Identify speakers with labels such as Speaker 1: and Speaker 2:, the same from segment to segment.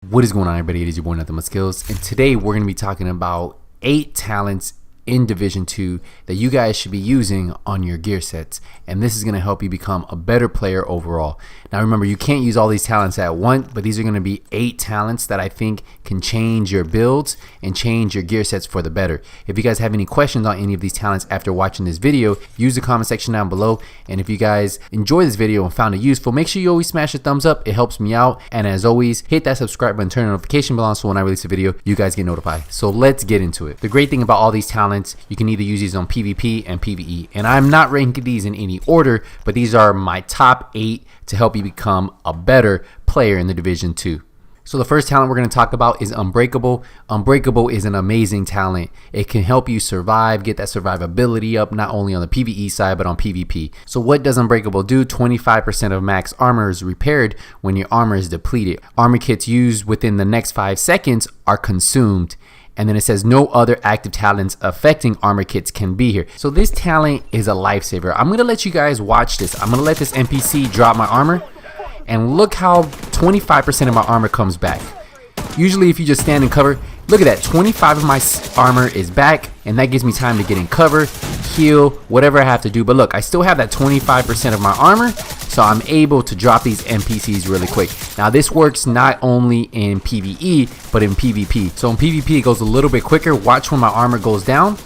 Speaker 1: What is going on, everybody? It is your boy Nothing But Skills, and today we're going to be talking about 8 talents in Division 2 that you guys should be using on your gear sets, and this is going to help you become a better player overall. Now remember, you can't use all these talents at once, but these are going to be 8 talents that I think can change your builds and change your gear sets for the better. If you guys have any questions on any of these talents after watching this video, use the comment section down below. And if you guys enjoy this video and found it useful, make sure you always smash a thumbs up. It helps me out. And as always, hit that subscribe button, turn the notification bell on, so when I release a video, you guys get notified. So let's get into it. The great thing about all these talents, you can either use these on PvP and PVE, and I'm not ranking these in any order, but these are my top 8 to help you become a better player in the Division 2. So the first talent we're going to talk about is Unbreakable. Unbreakable is an amazing talent. It can help you survive, get that survivability up, not only on the PvE side but on PvP. So what does Unbreakable do? 25% of max armor is repaired when your armor is depleted. Armor kits used within the next 5 seconds are consumed. And then it says no other active talents affecting armor kits can be here. So this talent is a lifesaver. I'm gonna let you guys watch this. I'm gonna let this NPC drop my armor, and look how 25% of my armor comes back. Usually if you just stand and cover, look at that, 25 of my armor is back, and that gives me time to get in cover, heal, whatever I have to do. But look, I still have that 25% of my armor, so I'm able to drop these NPCs really quick. Now this works not only in PvE, but in PvP. So in PvP it goes a little bit quicker. Watch when my armor goes down.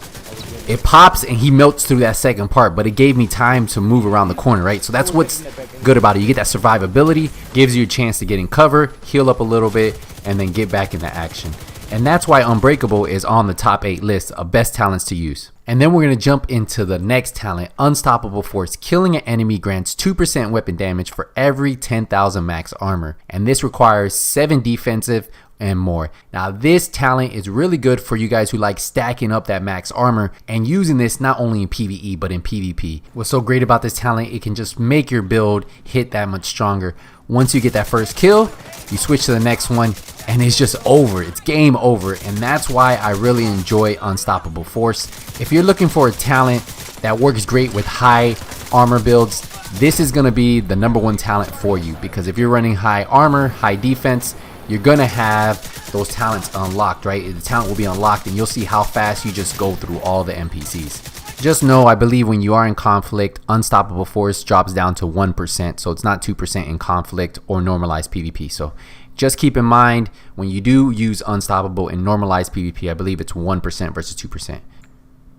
Speaker 1: It pops and he melts through that second part, but it gave me time to move around the corner, right? So that's what's good about it. You get that survivability, gives you a chance to get in cover, heal up a little bit, and then get back into action. And that's why Unbreakable is on the top 8 list of best talents to use. And then we're going to jump into the next talent, Unstoppable Force. Killing an enemy grants 2% weapon damage for every 10,000 max armor. And this requires 7 defensive and more. Now this talent is really good for you guys who like stacking up that max armor and using this not only in PvE but in PvP. What's so great about this talent, it can just make your build hit that much stronger. Once you get that first kill, you switch to the next one and it's just over. It's game over, and that's why I really enjoy Unstoppable Force. If you're looking for a talent that works great with high armor builds, this is going to be the #1 talent for you, because if you're running high armor, high defense, you're gonna have those talents unlocked, right? The talent will be unlocked and you'll see how fast you just go through all the NPCs. Just know, I believe when you are in conflict, Unstoppable Force drops down to 1%, so it's not 2% in conflict or normalized PvP. So just keep in mind, when you do use Unstoppable in normalized PvP, I believe it's 1% versus 2%.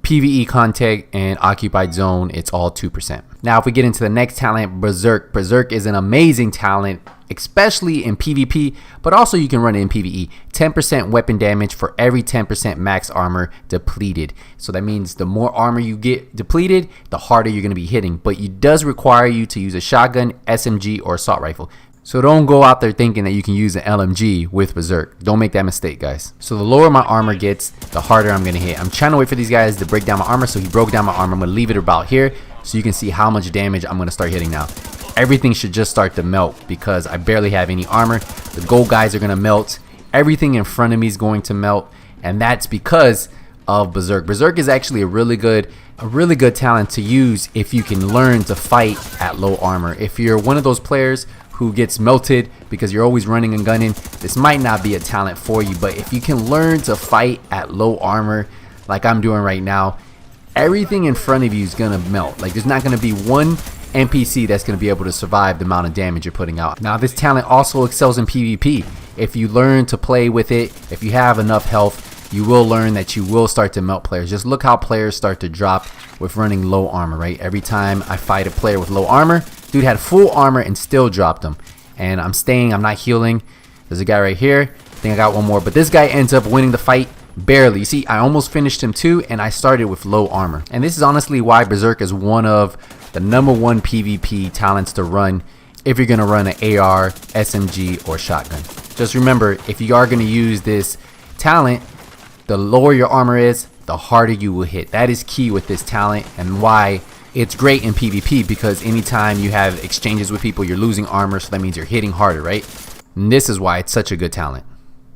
Speaker 1: PvE contact and occupied zone, it's all 2%. Now if we get into the next talent, Berserk. Berserk is an amazing talent, especially in PvP, but also you can run it in PvE. 10% weapon damage for every 10% max armor depleted. So that means the more armor you get depleted, the harder you're going to be hitting. But it does require you to use a shotgun, SMG, or assault rifle. So don't go out there thinking that you can use an LMG with Berserk. Don't make that mistake, guys. So the lower my armor gets, the harder I'm going to hit. I'm trying to wait for these guys to break down my armor. So he broke down my armor. I'm going to leave it about here so you can see how much damage I'm going to start hitting now. Everything should just start to melt because I barely have any armor. The gold guys are going to melt. Everything in front of me is going to melt. And that's because of Berserk. Berserk is actually a really good talent to use if you can learn to fight at low armor. If you're one of those players who gets melted because you're always running and gunning, this might not be a talent for you. But if you can learn to fight at low armor like I'm doing right now, everything in front of you is gonna melt. Like there's not gonna be one NPC that's gonna be able to survive the amount of damage you're putting out. Now this talent also excels in PvP. If you learn to play with it, if you have enough health, you will learn that you will start to melt players. Just look how players start to drop with running low armor, right? Every time I fight a player with low armor, dude had full armor and still dropped them. And I'm staying, I'm not healing. There's a guy right here. I think I got one more, but this guy ends up winning the fight barely. You see, I almost finished him too, and I started with low armor. And this is honestly why Berserk is one of the #1 PvP talents to run if you're gonna run an AR, SMG, or shotgun. Just remember, if you are gonna use this talent, the lower your armor is, the harder you will hit. That is key with this talent, and why it's great in PvP, because anytime you have exchanges with people, you're losing armor, so that means you're hitting harder, right? And this is why it's such a good talent.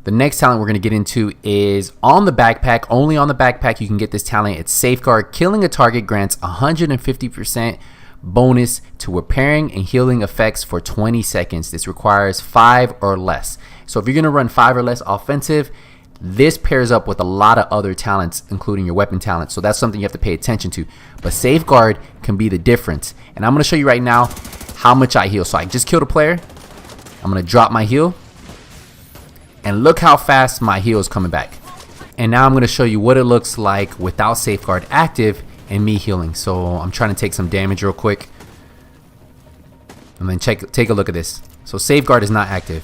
Speaker 1: The next talent we're going to get into is on the backpack. Only on the backpack you can get this talent. It's Safeguard. Killing a target grants 150% bonus to repairing and healing effects for 20 seconds. This requires 5 or less. So if you're gonna run 5 or less offensive, this pairs up with a lot of other talents, including your weapon talent. So that's something you have to pay attention to. But safeguard can be the difference. And I'm gonna show you right now how much I heal. So I just killed a player. I'm gonna drop my heal. And look how fast my heal is coming back. And now I'm gonna show you what it looks like without safeguard active and me healing. So I'm trying to take some damage real quick. And then take a look at this. So safeguard is not active.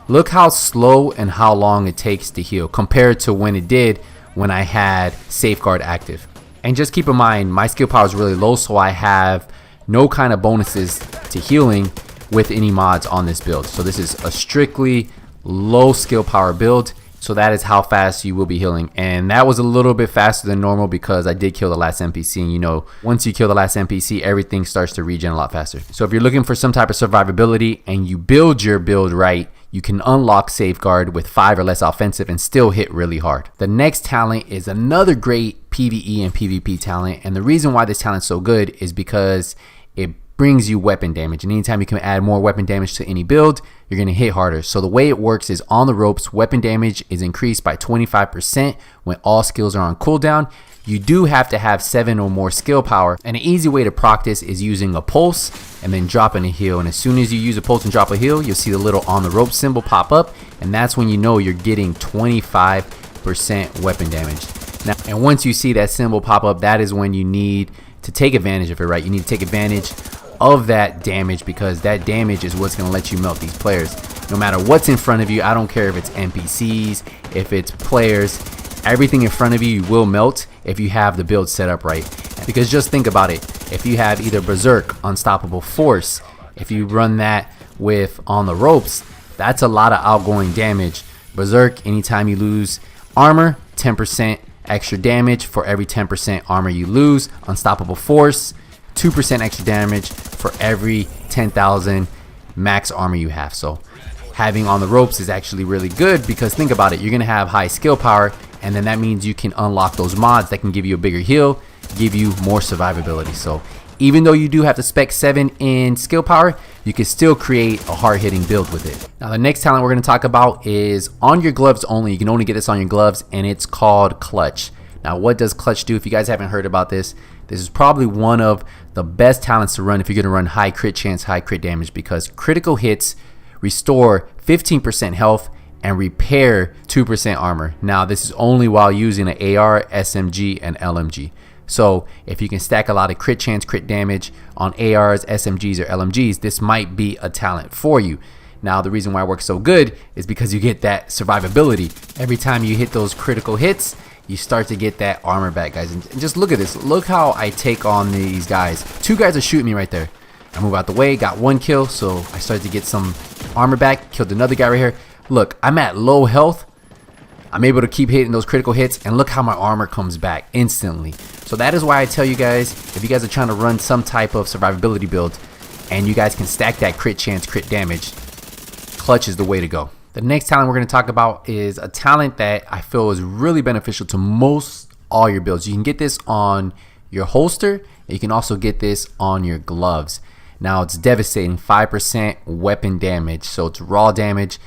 Speaker 1: Look how slow and how long it takes to heal compared to when it did when I had safeguard active. And just keep in mind, my skill power is really low, so I have no kind of bonuses to healing with any mods on this build. So this is a strictly low skill power build. So that is how fast you will be healing. And that was a little bit faster than normal because I did kill the last NPC. And you know, once you kill the last NPC, everything starts to regen a lot faster. So if you're looking for some type of survivability and you build your build right, you can unlock safeguard with 5 or less offensive and still hit really hard. The next talent is another great PVE and PVP talent. And the reason why this talent is so good is because it brings you weapon damage, and anytime you can add more weapon damage to any build, you're going to hit harder. So the way it works is on the ropes, weapon damage is increased by 25% when all skills are on cooldown. You do have to have 7 or more skill power, and an easy way to practice is using a pulse and then dropping a heal. And as soon as you use a pulse and drop a heal, you'll see the little on the rope symbol pop up, and that's when you know you're getting 25% weapon damage. Now, and once you see that symbol pop up, that is when you need to take advantage of it, right? You need to take advantage of that damage, because that damage is what's going to let you melt these players. No matter what's in front of you, I don't care if it's NPCs, if it's players, everything in front of you will melt if you have the build set up right. Because just think about it, if you have either Berserk, Unstoppable Force, if you run that with on the ropes, that's a lot of outgoing damage. Berserk, anytime you lose armor, 10% extra damage for every 10% armor you lose. Unstoppable Force, 2% extra damage for every 10,000 max armor you have. So having on the ropes is actually really good, because think about it, you're gonna have high skill power, and then that means you can unlock those mods that can give you a bigger heal, give you more survivability. So even though you do have to spec 7 in skill power, you can still create a hard-hitting build with it. Now the next talent we're going to talk about is on your gloves only. You can only get this on your gloves, and it's called Clutch. Now what does Clutch do? If you guys haven't heard about this, this is probably one of the best talents to run if you're going to run high crit chance, high crit damage, because critical hits restore 15% health and repair 2% armor. Now this is only while using an AR, SMG, and LMG. So if you can stack a lot of crit chance, crit damage on ARs, SMGs, or LMGs, this might be a talent for you. Now the reason why it works so good is because you get that survivability. Every time you hit those critical hits, you start to get that armor back, guys. And just look at this. Look how I take on these guys. 2 guys are shooting me right there. I move out the way, got 1 kill, so I started to get some armor back, killed another guy right here. Look, I'm at low health. I'm able to keep hitting those critical hits, and look how my armor comes back instantly. So that is why I tell you guys, if you guys are trying to run some type of survivability build and you guys can stack that crit chance, crit damage, Clutch is the way to go. The next talent we're going to talk about is a talent that I feel is really beneficial to most all your builds. You can get this on your holster, and you can also get this on your gloves. Now it's devastating, 5% weapon damage, so it's raw damage.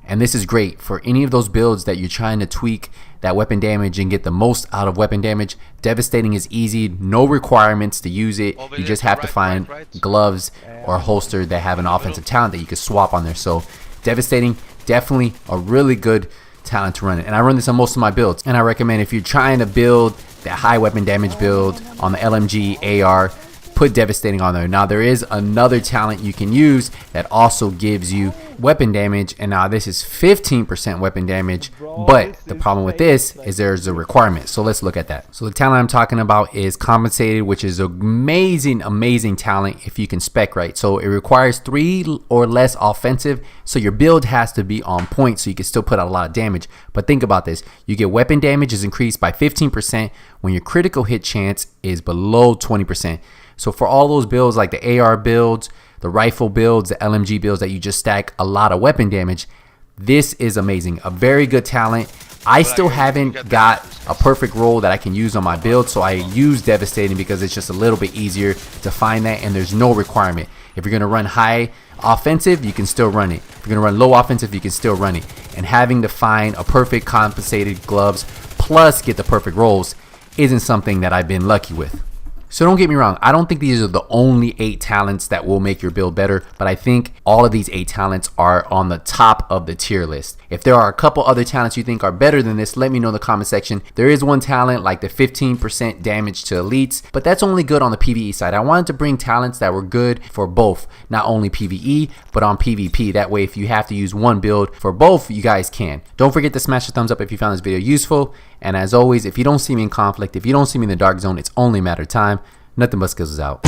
Speaker 1: And this is great for any of those builds that you're trying to tweak that weapon damage and get the most out of weapon damage. Devastating is easy, no requirements to use it. You just have to find gloves or a holster that have an offensive talent that you can swap on there. So Devastating, definitely a really good talent to run it. And I run this on most of my builds. And I recommend, if you're trying to build that high weapon damage build on the LMG, AR, put Devastating on there. Now there is another talent you can use that also gives you weapon damage, and now this is 15% weapon damage, but the problem with this is there's a requirement. So let's look at that. So the talent I'm talking about is Compensated, which is amazing talent if you can spec right. So it requires 3 or less offensive, so your build has to be on point so you can still put out a lot of damage. But think about this, you get weapon damage is increased by 15% when your critical hit chance is below 20%. So for all those builds like the AR builds, the rifle builds, the LMG builds that you just stack a lot of weapon damage, this is amazing. A very good talent. I still haven't got a perfect roll that I can use on my build. So I use Devastating because it's just a little bit easier to find that, and there's no requirement. If you're going to run high offensive, you can still run it. If you're going to run low offensive, you can still run it. And having to find a perfect compensated gloves plus get the perfect rolls isn't something that I've been lucky with. So don't get me wrong, I don't think these are the only 8 talents that will make your build better, but I think all of these 8 talents are on the top of the tier list. If there are a couple other talents you think are better than this, let me know in the comment section. There is one talent like the 15% damage to elites, but that's only good on the PvE side. I wanted to bring talents that were good for both, not only PvE, but on PvP. That way, if you have to use one build for both, you guys can. Don't forget to smash the thumbs up if you found this video useful. And as always, if you don't see me in conflict, if you don't see me in the dark zone, it's only a matter of time. Nothing but skills is out.